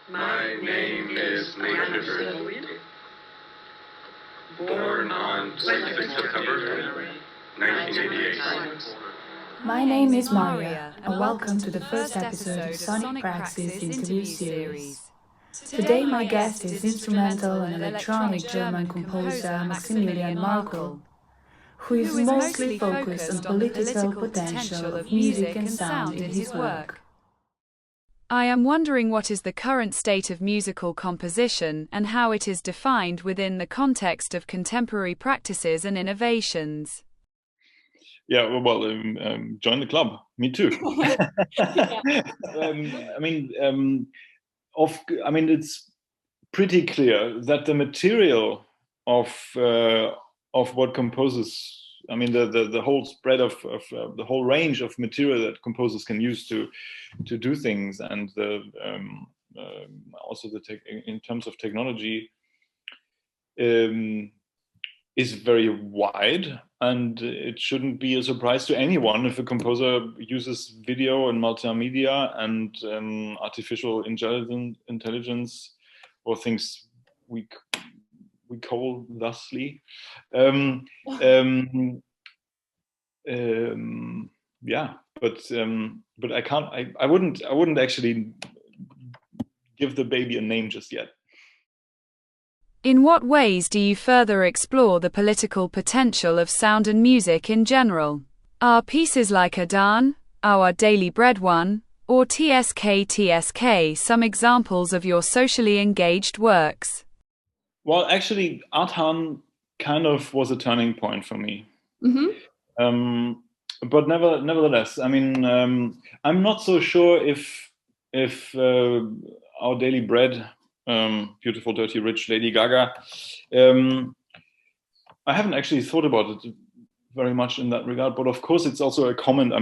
My name is Lee. Born on 26th September, 1988. My name is Maria, and welcome to the first episode of Sonic Praxis interview series. Today my guest is instrumental and electronic German composer Maximilian Marcoll, who is mostly focused on political potential of music and sound in his work. I am wondering what is the current state of musical composition and how it is defined within the context of contemporary practices and innovations. Yeah, well, join the club. Me too. It's pretty clear that the material of what composers, the whole spread of the whole range of material that composers can use to do things, and also in terms of technology, is very wide, and it shouldn't be a surprise to anyone if a composer uses video and multimedia and artificial intelligence, or things we call thusly. But I wouldn't actually give the baby a name just yet. In what ways do you further explore the political potential of sound and music in general? Are pieces like Adan, Our Daily Bread One, or TSK some examples of your socially engaged works? Well, actually, Adan kind of was a turning point for me. Mm-hmm. But nevertheless, I'm not so sure if Our Daily Bread, Beautiful, Dirty, Rich, Lady Gaga, I haven't actually thought about it very much in that regard, but of course it's also a comment,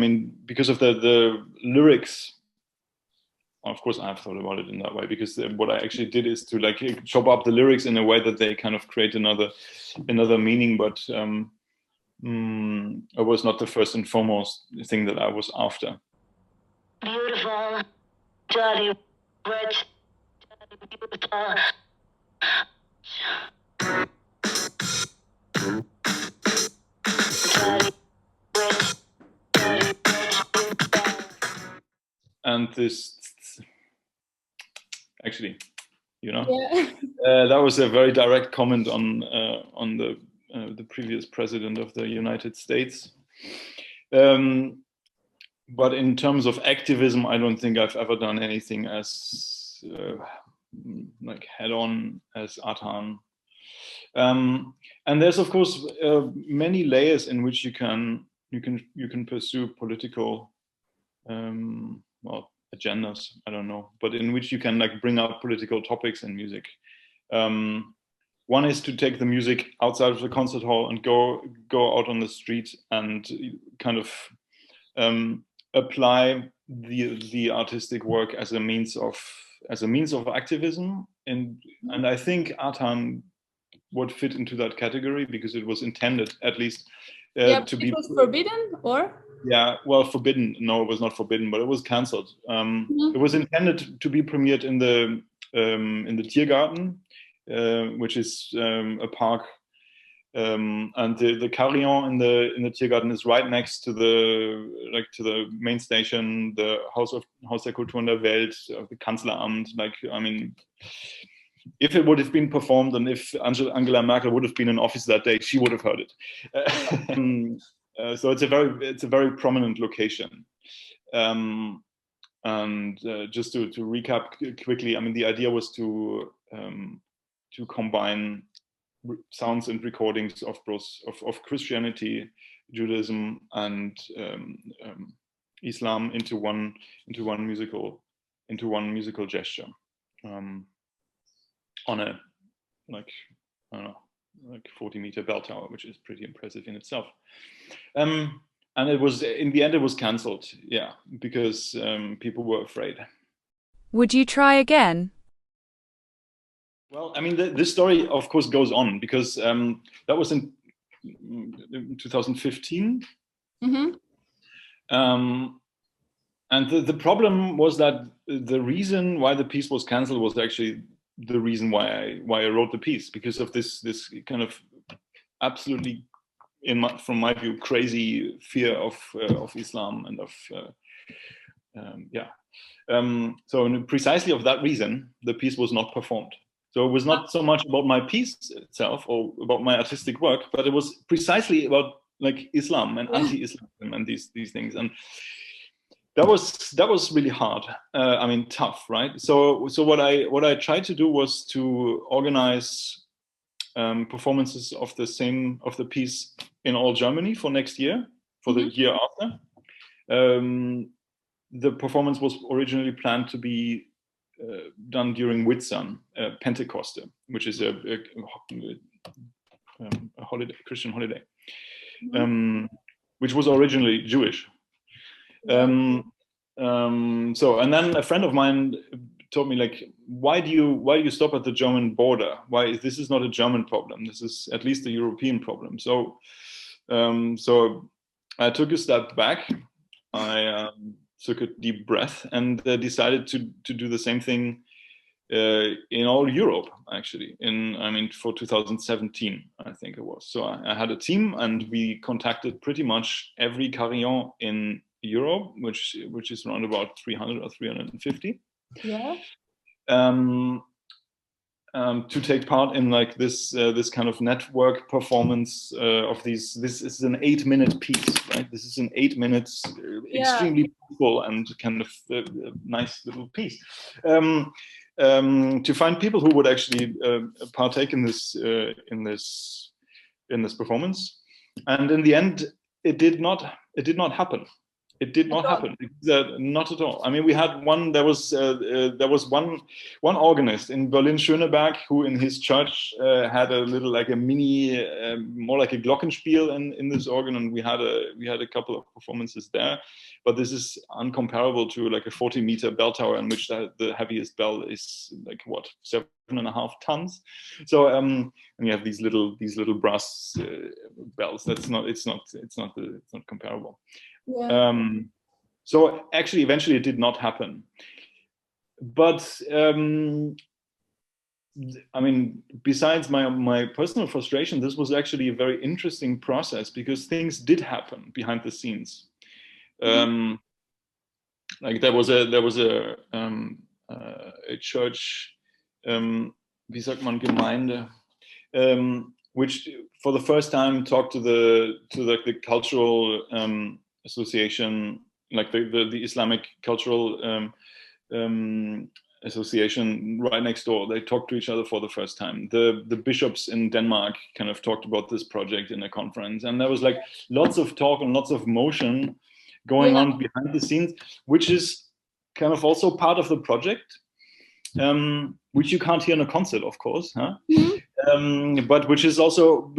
because of the lyrics. Of course I have thought about it in that way, because what I actually did is to chop up the lyrics in a way that they kind of create another meaning, but it was not the first and foremost thing that I was after. Beautiful, dirty, rich, beautiful. And this, actually, Yeah. that was a very direct comment on the previous president of the United States. But in terms of activism, I don't think I've ever done anything as head-on as Adan. And there's of course many layers in which you can pursue political agendas. I don't know, but in which you can bring up political topics in music. One is to take the music outside of the concert hall and go out on the street and kind of apply the artistic work as a means of activism, and I think Adan would fit into that category, because it was intended, at least, to be. It was forbidden, or? Yeah, well, forbidden. No, it was not forbidden, but it was cancelled. It was intended to be premiered in the Tiergarten, which is a park, and the Carillon in the Tiergarten is right next to the main station, the Haus der Kultur in der Welt, the Kanzleramt. If it would have been performed, and if Angela Merkel would have been in office that day, she would have heard it. So it's a very prominent location. And just to recap quickly, the idea was to combine sounds and recordings of Christianity, Judaism, and Islam into one musical gesture, on a 40-meter bell tower, which is pretty impressive in itself. And it was, in the end, it was cancelled, because people were afraid. Would you try again? Well, this story, of course, goes on, because that was in 2015. Mm-hmm. And the problem was that the reason why the piece was cancelled was actually the reason why I wrote the piece, because of this kind of absolutely, from my view, crazy fear of Islam and of so precisely of that reason, the piece was not performed. So it was not so much about my piece itself or about my artistic work, but it was precisely about like Islam and anti-Islam and these things. And that was really hard. I mean, tough, right? So what I tried to do was to organize performances of the piece in all Germany for next year, for the year after. The performance was originally planned to be done during Whitsun, Pentecost, which is a holiday, Christian holiday, which was originally Jewish. So, and then a friend of mine told me, like, why do you stop at the German border? Why this is not a German problem? This is at least a European problem. So, so I took a step back. I took a deep breath and decided to do the same thing in all Europe, actually. For 2017, I think it was. So I had a team, and we contacted pretty much every carillon in Europe, which is around about 300 or 350. Yeah. To take part in like this kind of network performance of these. This is an 8-minute piece, right? This is an 8 minutes, extremely beautiful and kind of nice little piece. To find people who would actually partake in this performance, and in the end, it did not happen. It did not happen. Not at all. I mean, we had one. There was one organist in Berlin Schöneberg who, in his church, had a little, like a mini, more like a glockenspiel in this organ, and we had a couple of performances there. But this is uncomparable to like a 40-meter bell tower, in which the heaviest bell is like 7.5 tons. So and you have these little brass bells. It's not comparable. Yeah. So actually, eventually, it did not happen. But I mean, besides my personal frustration, this was actually a very interesting process, because things did happen behind the scenes. Like there was a church, wie sagt man, Gemeinde, which for the first time talked to the cultural association, like the Islamic cultural association right next door. They talked to each other for the first time. The bishops in Denmark kind of talked about this project in a conference, and there was like lots of talk and lots of motion going on behind the scenes, which is kind of also part of the project, which you can't hear in a concert, of course, huh? But which is also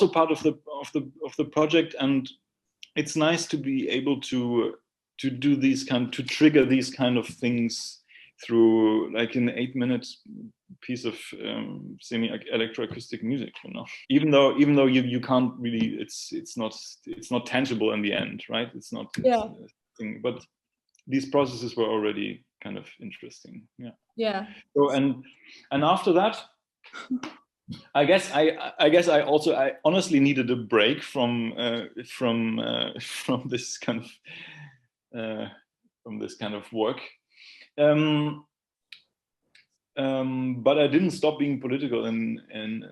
part of the project. And it's nice to be able to do to trigger these kind of things through like an 8-minute piece of semi electroacoustic music, you know. Even though you can't really, it's not tangible in the end, right? It's not. A thing, but these processes were already kind of interesting. Yeah. So and after that, I guess I honestly needed a break from this kind of work. But I didn't stop being political in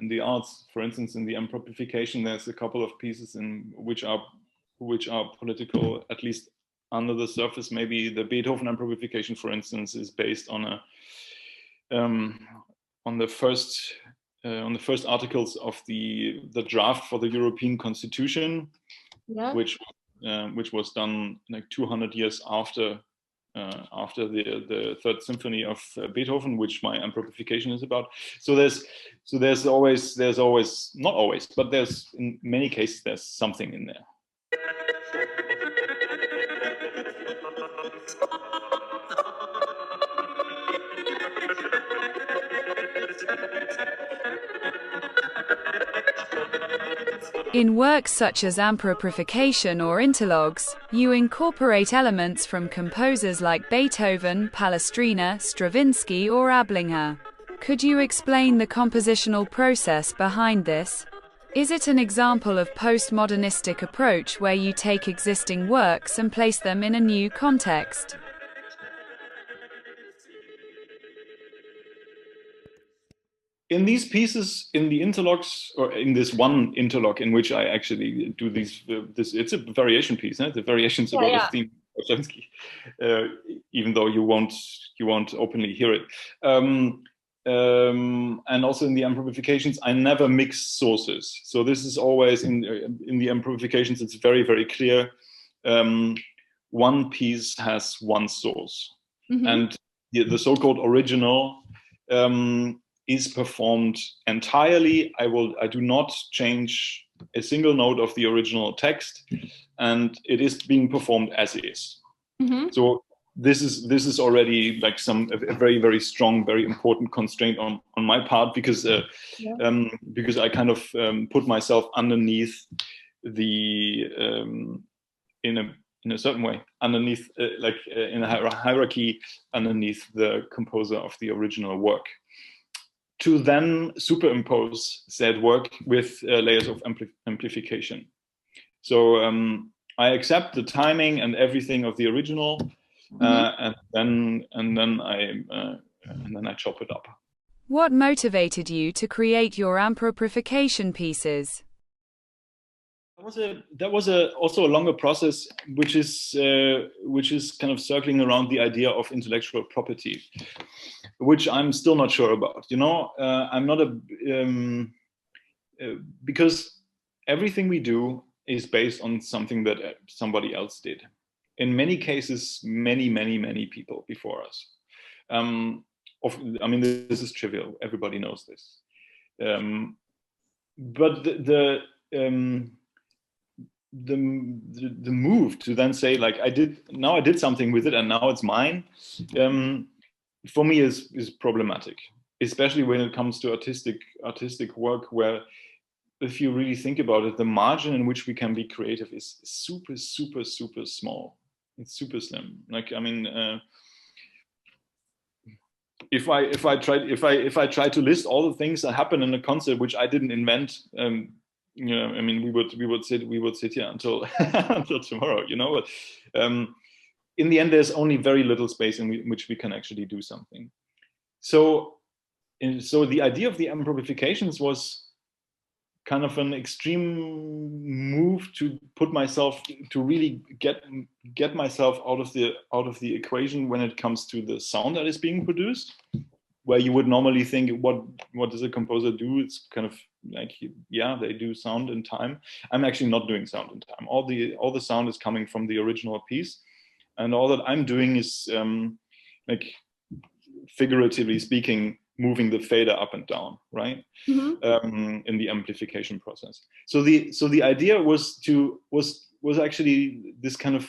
the arts. For instance, in the amplification, there's a couple of pieces in which are political, at least under the surface. Maybe the Beethoven amplification, for instance, is based on the first articles of the draft for the European Constitution, which was done like 200 years after the Third Symphony of Beethoven, which my amplification is about. So there's always not always, but there's in many cases there's something in there. In works such as amplification or interlogs, you incorporate elements from composers like Beethoven, Palestrina, Stravinsky, or Ablinger. Could you explain the compositional process behind this? Is it an example of postmodernistic approach where you take existing works and place them in a new context? In these pieces, in the interlogs, or in this one interlog in which I actually do these, it's a variation piece. It's a variations about a theme of Stravinsky, even though you won't openly hear it. And also in the amplifications, I never mix sources. So this is always in the amplifications. It's very, very clear. One piece has one source, and the so-called original is performed entirely. I do not change a single note of the original text, and it is being performed as is. So this is already like a very, very strong, very important constraint on my part, because I kind of put myself underneath the in a certain way underneath in a hierarchy underneath the composer of the original work, to then superimpose said work with layers of amplification. So I accept the timing and everything of the original, and then I chop it up. What motivated you to create your amplification pieces? That was also a longer process, which is kind of circling around the idea of intellectual property, which I'm still not sure about. I'm not because everything we do is based on something that somebody else did. In many cases, many people before us. This is trivial. Everybody knows this. But the move to then say, like, I did something with it and now it's mine, for me is problematic, especially when it comes to artistic work, where, if you really think about it, the margin in which we can be creative is super small. It's super slim. If I try to list all the things that happen in a concert which I didn't invent, we would sit here until until tomorrow, But in the end, there's only very little space in which we can actually do something. So the idea of the amplifications was kind of an extreme move to put myself, to really get myself out of the equation when it comes to the sound that is being produced, where you would normally think, what does a composer do? It's kind of like, they do sound and time. I'm actually not doing sound and time. All the sound is coming from the original piece, and all that I'm doing is, figuratively speaking, moving the fader up and down, right? In the amplification process. So the idea was actually this kind of,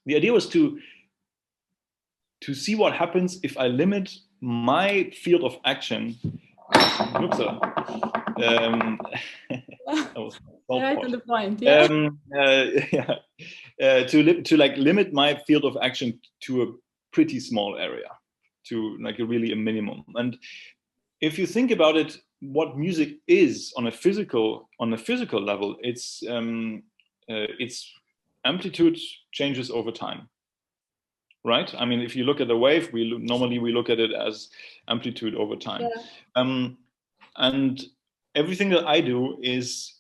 the idea was to see what happens if I limit my field of action. Oops, that was right on the point. To limit my field of action to a pretty small area, to a minimum. And if you think about it, what music is on a physical level, its amplitude changes over time, right? I mean, if you look at a wave, normally we look at it as amplitude over time. And everything that I do is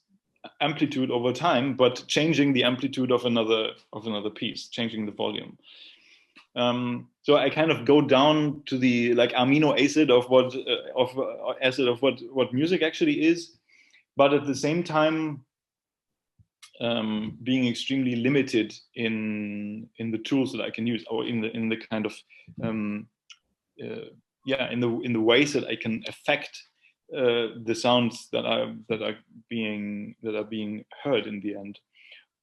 amplitude over time, but changing the amplitude of another piece, changing the volume. So I kind of go down to the amino acid of what music actually is, but at the same time being extremely limited in the tools that I can use, or in the kind of in the ways that I can affect the sounds that are being heard in the end.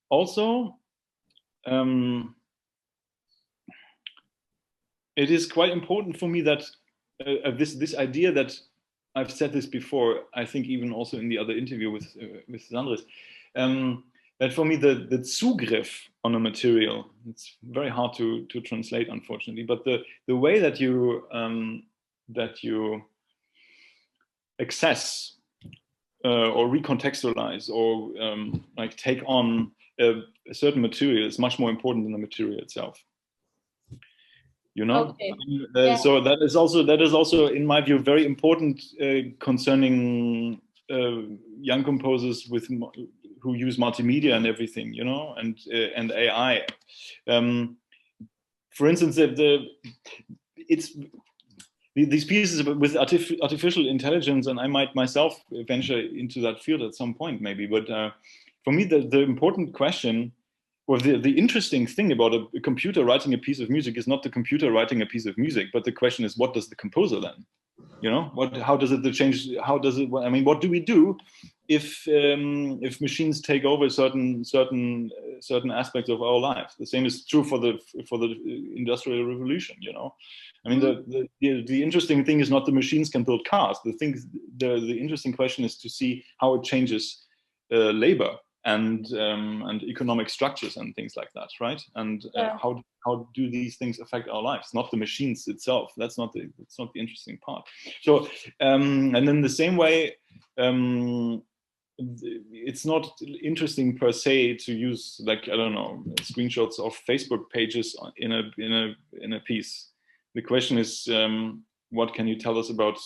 Also, it is quite important for me that this idea that I've said this before, I think even also in the other interview with Sandris, that for me the Zugriff on a material, it's very hard to translate, unfortunately, but the way that you access or recontextualize or like take on a certain material is much more important than the material itself. You know, Okay. So that is also, in my view, very important concerning young composers who use multimedia and everything, you know, and AI. For instance, these pieces with artificial intelligence, and I might myself venture into that field at some point, maybe. But for me, the important question, or the interesting thing about a computer writing a piece of music is not the computer writing a piece of music, but the question is, what does the composer then? You know, how does it change? How does it? I mean, what do we do if machines take over certain aspects of our life? The same is true for the Industrial Revolution. You know, I mean, the interesting thing is not the machines can build cars. The interesting question is to see how it changes labor and economic structures and things like that, right? And how do these things affect our lives? Not the machines itself. That's not the interesting part. So and in the same way, it's not interesting per se to use, like, I don't know, screenshots of Facebook pages in a piece. The question is, what can you tell us about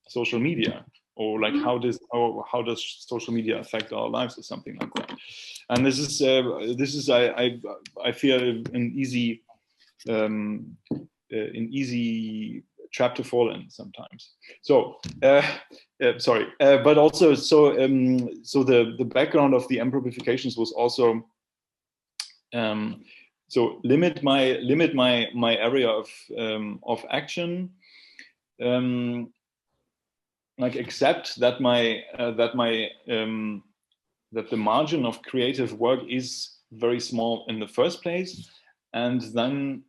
social media? Or like how does social media affect our lives, or something like that? And this is I fear an easy trap to fall in sometimes. So sorry, but also so the background of the amplifications was also so limit my area of action. Like accept that that the margin of creative work is very small in the first place, and then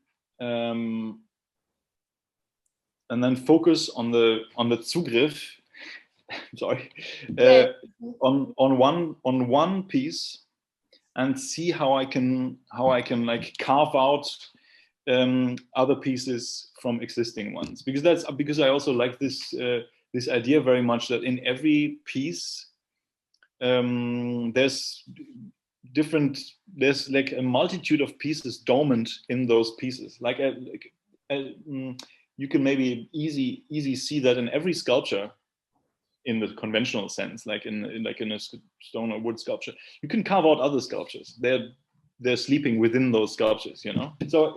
focus on the Zugriff. Sorry, on one piece, and see how I can like carve out other pieces from existing ones, because I also like this idea very much, that in every piece there's like a multitude of pieces dormant in those pieces. Like you can maybe easy see that in every sculpture, in the conventional sense, like in a stone or wood sculpture, you can carve out other sculptures. They're sleeping within those sculptures, you know. So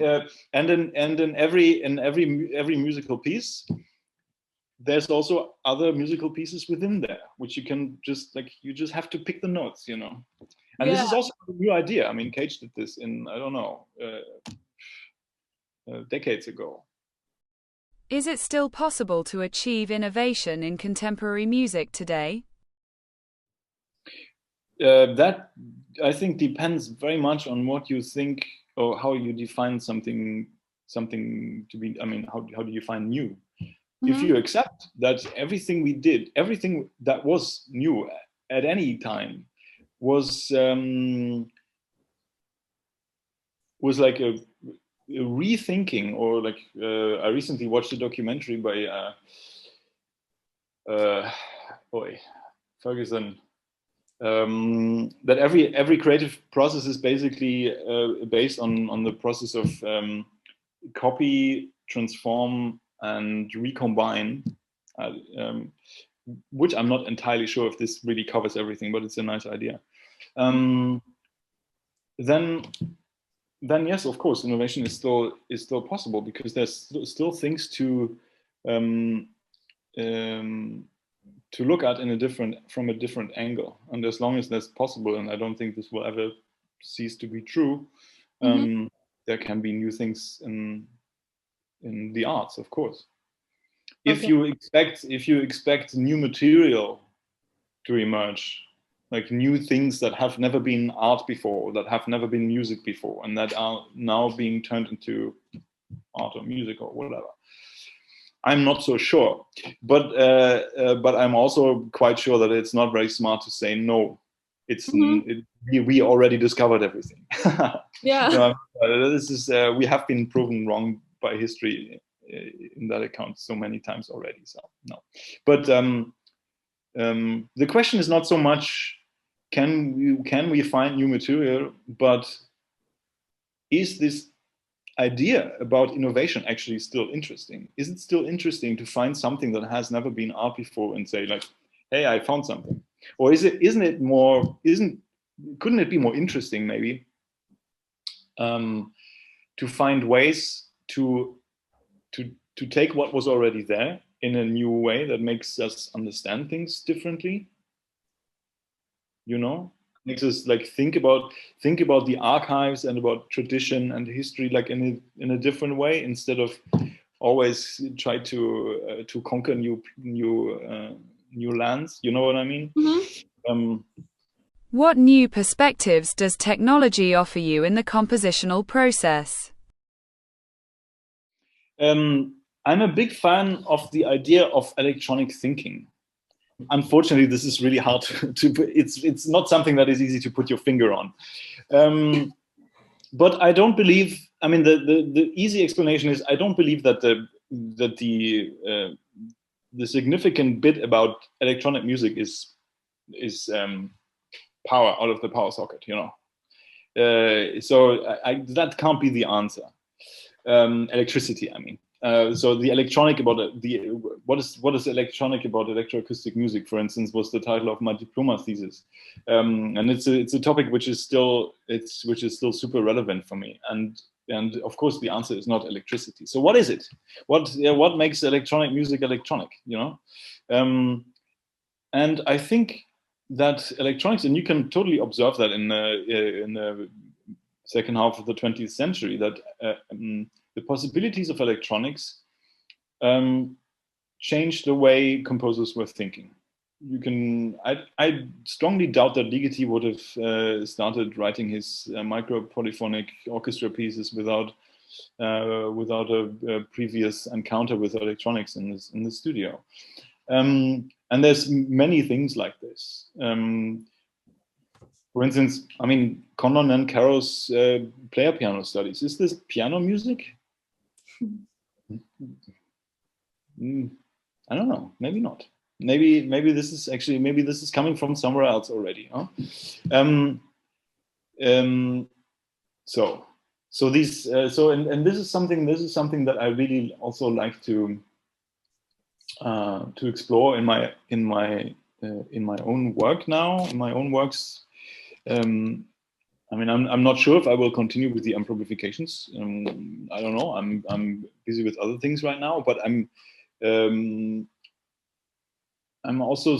and in every musical piece, there's also other musical pieces within there, which you can just you just have to pick the notes, you know. And this is also a new idea. I mean, Cage did this in, I don't know, decades ago. Is it still possible to achieve innovation in contemporary music today? That, I think, depends very much on what you think, or how you define something to be. I mean, how do you find new? Mm-hmm. If you accept that everything we did, everything that was new at any time, was like a rethinking, or like I recently watched a documentary by Ferguson, that every creative process is basically based on the process of copy, transform, and recombine, which I'm not entirely sure if this really covers everything, but it's a nice idea. Then yes, of course, innovation is still possible, because there's still things to look at from a different angle. And as long as that's possible, and I don't think this will ever cease to be true, there can be new things in the arts, of course. Okay. If you expect new material to emerge, like new things that have never been art before, that have never been music before, and that are now being turned into art or music or whatever, I'm not so sure, but I'm also quite sure that it's not very smart to say no. We already discovered everything. Yeah. This is we have been proven wrong by history in that account so many times already. So no, but the question is not so much can we find new material, but is this idea about innovation actually still interesting? Is it still interesting to find something that has never been art before and say like, hey, I found something? Or couldn't it be more interesting maybe to find ways to take what was already there in a new way that makes us understand things differently? You know, makes us like think about the archives and about tradition and history like in a different way, instead of always try to conquer new lands. You know what I mean? What new perspectives does technology offer you in the compositional process? I'm a big fan of the idea of electronic thinking. Unfortunately, this is really hard it's not something that is easy to put your finger on. But I don't believe, I mean, the easy explanation is I don't believe that the significant bit about electronic music is power out of the power socket, you know. So that can't be the answer. Electricity, I mean. So the electronic about what is electronic about electroacoustic music, for instance, was the title of my diploma thesis, and it's a topic which is still super relevant for me. And of course the answer is not electricity. So what is it? What makes electronic music electronic? You know, and I think that electronics, and you can totally observe that in the second half of the 20th century, that the possibilities of electronics changed the way composers were thinking. I strongly doubt that Ligeti would have started writing his micro-polyphonic orchestra pieces without a previous encounter with electronics in the studio. And there's many things like this. For instance, I mean, Condon and Caro's player piano studies. Is this piano music? I don't know. Maybe not. Maybe this is coming from somewhere else already. Huh? So this is something that I really also like to explore in my own work now, in my own works. I mean, I'm not sure if I will continue with the amplifications. I don't know. I'm busy with other things right now, but I'm also,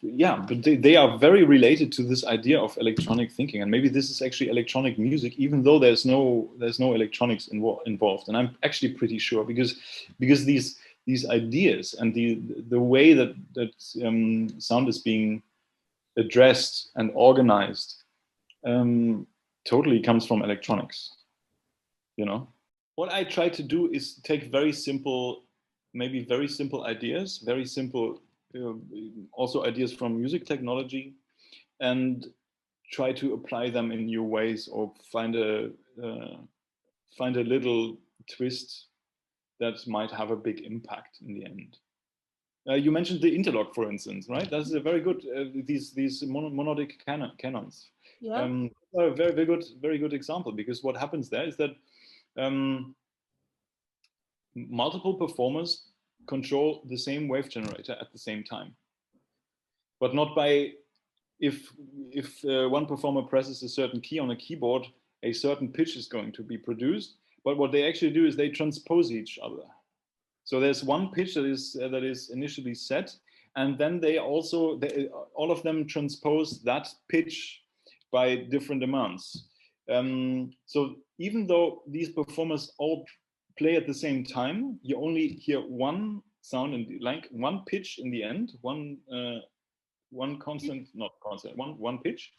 yeah, but they are very related to this idea of electronic thinking, and maybe this is actually electronic music, even though there's no electronics involved. And I'm actually pretty sure because these ideas and the way that sound is being addressed and organized totally comes from electronics. You know, what I try to do is take very simple ideas, very simple also ideas from music technology, and try to apply them in new ways, or find a little twist that might have a big impact in the end. You mentioned the interlock, for instance, right? That's a very good these monodic canons. Yeah. A very good example, because what happens there is that multiple performers control the same wave generator at the same time, but not by if one performer presses a certain key on a keyboard, a certain pitch is going to be produced. But what they actually do is they transpose each other. So there's one pitch that is initially set, and then all of them transpose that pitch by different amounts. So even though these performers all play at the same time, you only hear one sound and like one pitch in the end, one constant, not constant, one pitch,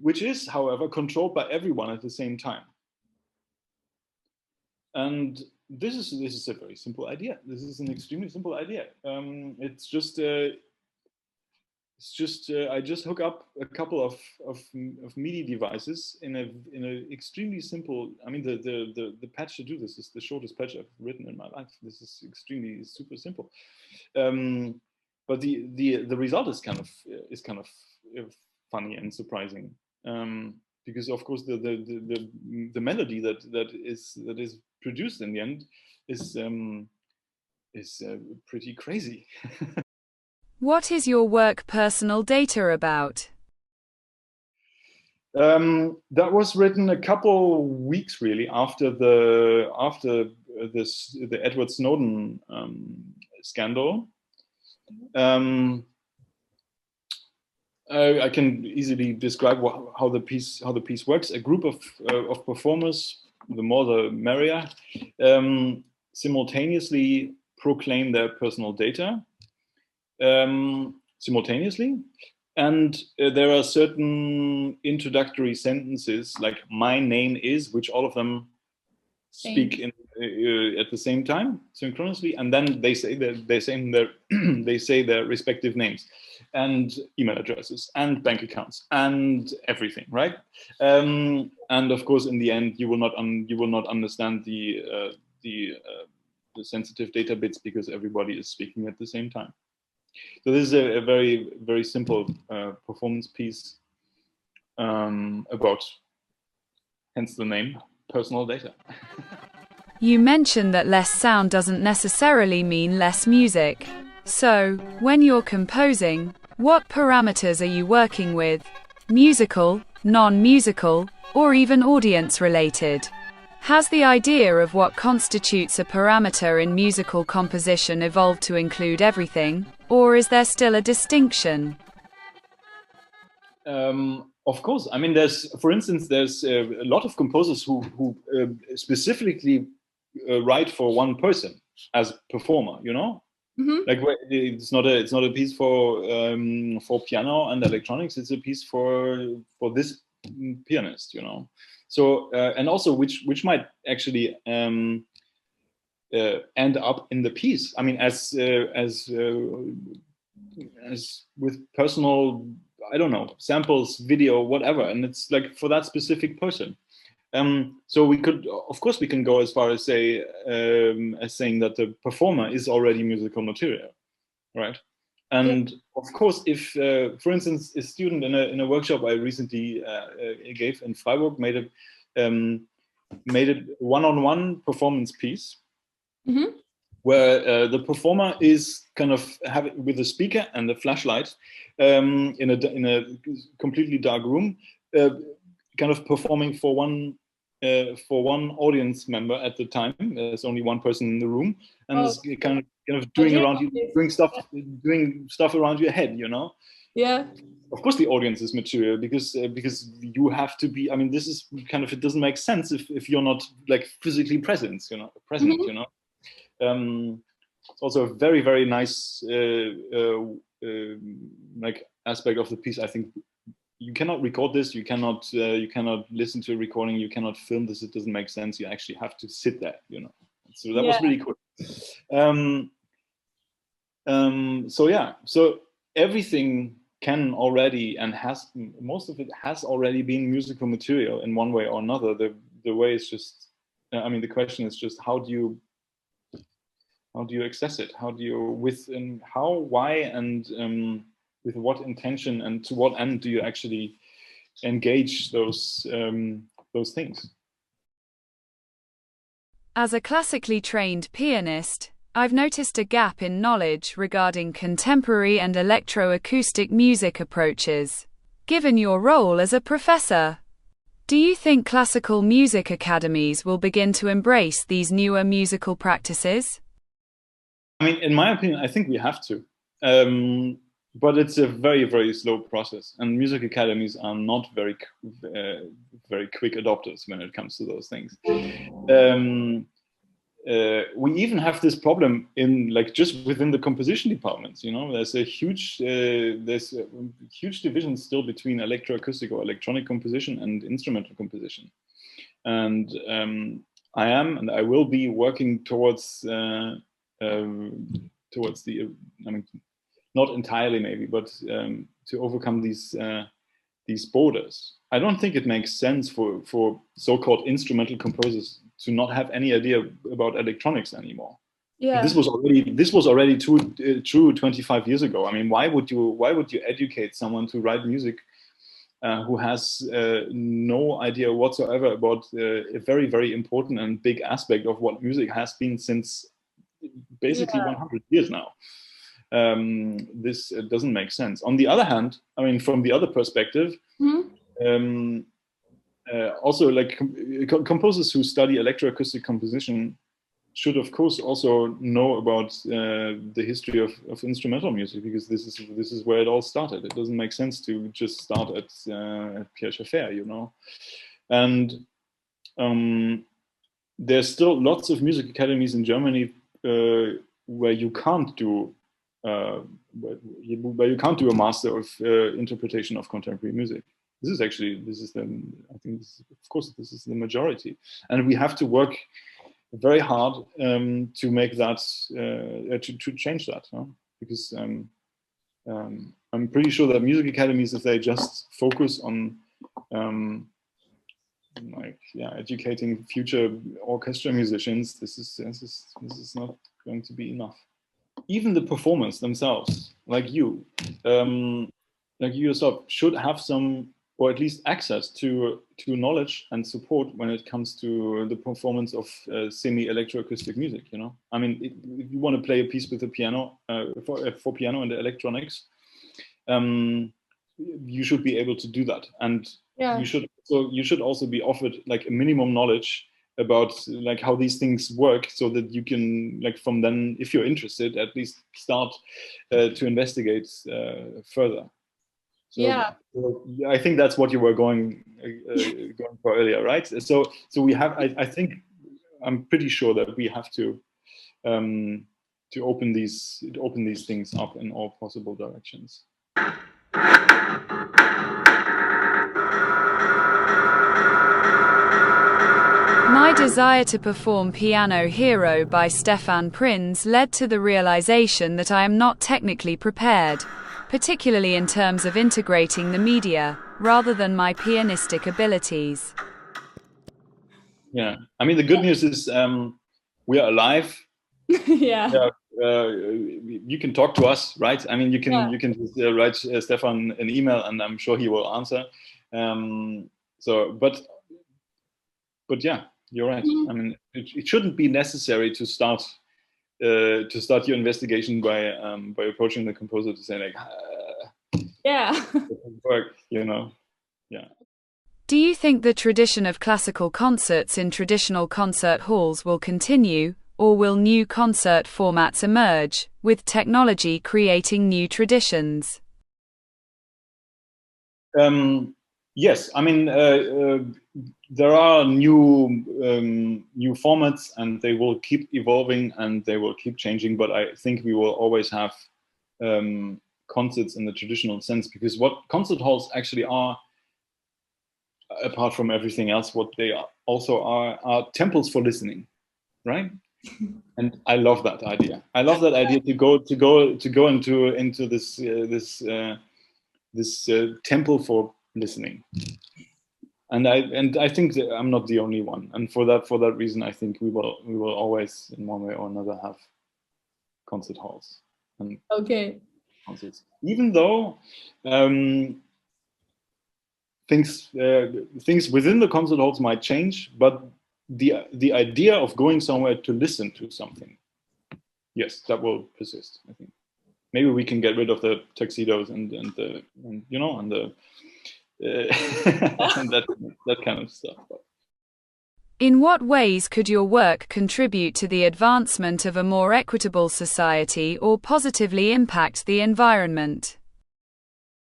which is, however, controlled by everyone at the same time. And this is a very simple idea. This is an extremely simple idea. It's just I just hook up a couple of MIDI devices in a extremely simple. I mean, the patch to do this is the shortest patch I've written in my life. This is extremely super simple, but the result is kind of funny and surprising, because of course the melody that is produced in the end is pretty crazy. What is your work personal data about? That was written a couple weeks really after the Edward Snowden scandal. I can easily describe how the piece works. A group of performers, the more the merrier, simultaneously proclaim their personal data. Simultaneously, and there are certain introductory sentences like "my name is," which all of them speak in at the same time, synchronously, and then they say their respective names and email addresses and bank accounts and everything, right? And of course, in the end, you will not understand the sensitive data bits because everybody is speaking at the same time. So this is a very, very simple performance piece about, hence the name, personal data. You mentioned that less sound doesn't necessarily mean less music. So, when you're composing, what parameters are you working with? Musical, non-musical, or even audience-related? Has the idea of what constitutes a parameter in musical composition evolved to include everything, or is there still a distinction? Of course. I mean, for instance, there's a lot of composers who specifically write for one person as performer. You know, like it's not a piece for piano and electronics. It's a piece for this pianist. You know. So and also which might actually end up in the piece. I mean, as with personal, I don't know, samples, video, whatever, and it's like for that specific person. So we could, of course, we can go as far as saying that the performer is already musical material, right? And of course, if, for instance, a student in a workshop I recently gave in Freiburg made a one-on-one performance piece, where the performer is kind of having with a speaker and a flashlight in a completely dark room, kind of performing for one audience member at the time. There's only one person in the room, and is kind of doing stuff around your head, you know. Yeah. Of course, the audience is material because you have to be. I mean, this is kind of, it doesn't make sense if you're not like physically present, you know. You know. It's also a very, very nice like aspect of the piece. I think you cannot record this. You cannot listen to a recording. You cannot film this. It doesn't make sense. You actually have to sit there, you know. So that was really cool. So yeah, so everything can already and most of it has already been musical material in one way or another. The way is just, I mean, the question is just how do you access it? How do you why, and with what intention and to what end do you actually engage those things? As a classically trained pianist, I've noticed a gap in knowledge regarding contemporary and electroacoustic music approaches. Given your role as a professor, do you think classical music academies will begin to embrace these newer musical practices? I mean, in my opinion, I think we have to. But it's a very, very slow process, and music academies are not very quick adopters when it comes to those things. We even have this problem in just within the composition departments. You know, there's huge division still between electroacoustic or electronic composition and instrumental composition, and I am, and I will be working towards the, I mean, not entirely maybe, but to overcome these borders. I don't think it makes sense for so-called instrumental composers to not have any idea about electronics anymore. Yeah. This was already true 25 years ago. I mean, why would you educate someone to write music who has no idea whatsoever about a very, very important and big aspect of what music has been since basically 100 years now? This doesn't make sense. On the other hand, I mean, from the other perspective, also like composers who study electroacoustic composition should, of course, also know about the history of instrumental music, because this is where it all started. It doesn't make sense to just start at Pierre Schaeffer, you know. And there's still lots of music academies in Germany where you can't do a master of interpretation of contemporary music. This is the majority, and we have to work very hard to make that to change that, huh? Because I'm pretty sure that music academies, if they just focus on educating future orchestra musicians, this is not going to be enough. Even the performers themselves, like you yourself, should have some, or at least access to knowledge and support when it comes to the performance of semi-electroacoustic music. You know, I mean, if you want to play a piece with the piano for piano and the electronics, you should be able to do that, and you should also be offered like a minimum knowledge about like how these things work, so that you can, like, from then, if you're interested, at least start to investigate further. So, I think that's what you were going for earlier, right? So we have. I think I'm pretty sure that we have to open these things up in all possible directions. My desire to perform Piano Hero by Stefan Prinz led to the realization that I am not technically prepared, particularly in terms of integrating the media, rather than my pianistic abilities. Yeah, I mean, the good news is we are alive. Yeah. You can talk to us, right? I mean, you can just write Stefan an email, and I'm sure he will answer. But yeah, you're right. I mean, it shouldn't be necessary to start your investigation by approaching the composer to say like, work, you know, yeah. Do you think the tradition of classical concerts in traditional concert halls will continue, or will new concert formats emerge, with technology creating new traditions? Yes, I mean, there are new formats, and they will keep evolving and they will keep changing. But I think we will always have concerts in the traditional sense, because what concert halls actually are, apart from everything else, what they also are temples for listening, right? And I love that idea. I love that idea to go into this temple for listening. And I think that I'm not the only one. And for that reason, I think we will always, in one way or another, have concert halls and concerts. Even though things within the concert halls might change, but the idea of going somewhere to listen to something, yes, that will persist. I think maybe we can get rid of the tuxedos and the and that kind of stuff. In what ways could your work contribute to the advancement of a more equitable society or positively impact the environment?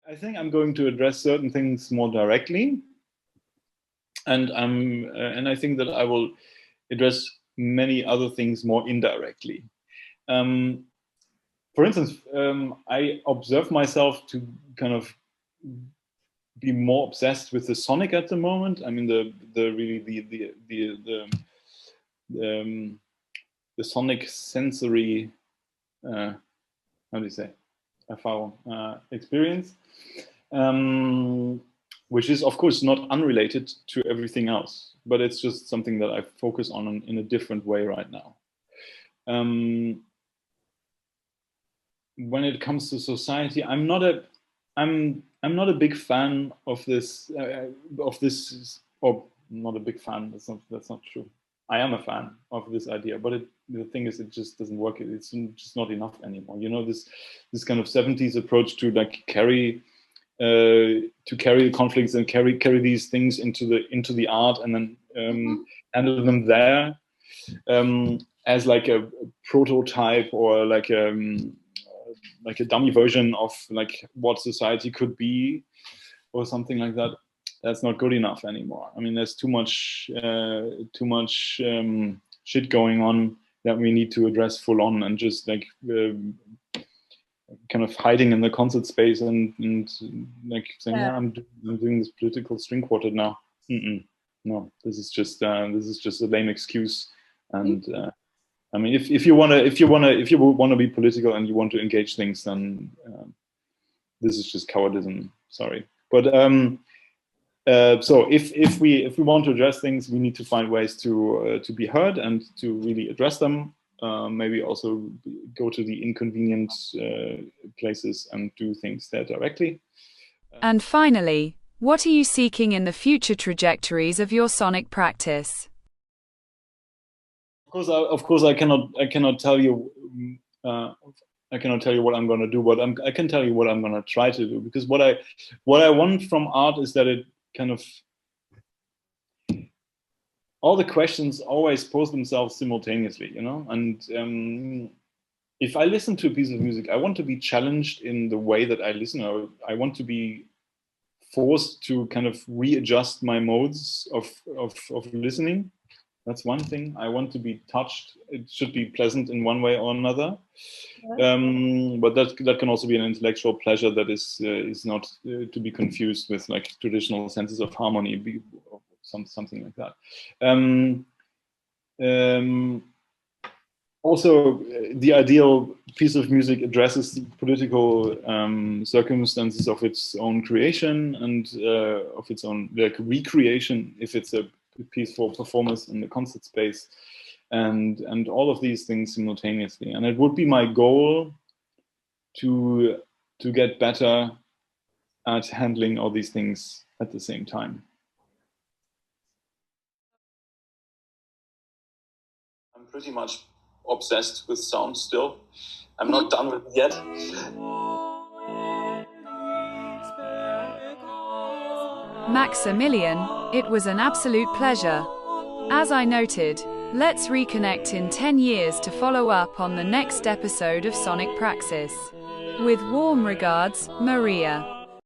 I think I'm going to address certain things more directly, and I think that I will address many other things more indirectly. For instance, I observe myself to kind of be more obsessed with the sonic at the moment. I mean, the the sonic sensory, how do you say, experience, which is of course not unrelated to everything else, but it's just something that I focus on in a different way right now. When it comes to society, I'm not a big fan of this, or not a big fan. That's not true. I am a fan of this idea, but the thing is, it just doesn't work. It's just not enough anymore. You know, this kind of 70s approach to like carry the conflicts and carry these things into the art, and then handle them there as like a prototype, or like a dummy version of like what society could be, or something like that. That's not good enough anymore. I mean, there's too much shit going on that we need to address full on, and just like kind of hiding in the concert space and like saying, yeah, I'm doing this political string quartet now. No, this is just a lame excuse. And I mean, if you want to be political and you want to engage things, then this is just cowardism. Sorry, but so if we want to address things, we need to find ways to be heard and to really address them. Maybe also go to the inconvenient places and do things there directly. And finally, what are you seeking in the future trajectories of your sonic practice? Of course, I cannot tell you. I cannot tell you what I'm going to do, but I can tell you what I'm going to try to do. Because what I want from art is that it kind of, all the questions always pose themselves simultaneously, you know. And if I listen to a piece of music, I want to be challenged in the way that I listen. I want to be forced to kind of readjust my modes of listening. That's one thing. I want to be touched. It should be pleasant in one way or another. But that can also be an intellectual pleasure that is not to be confused with like traditional senses of harmony, something like that. Also, the ideal piece of music addresses the political circumstances of its own creation and of its own like recreation, if it's a piece for performance in the concert space, and all of these things simultaneously. And it would be my goal to get better at handling all these things at the same time. I'm pretty much obsessed with sound still. I'm not done with it yet. Maximilian, it was an absolute pleasure. As I noted, let's reconnect in 10 years to follow up on the next episode of Sonic Praxis. With warm regards, Maria.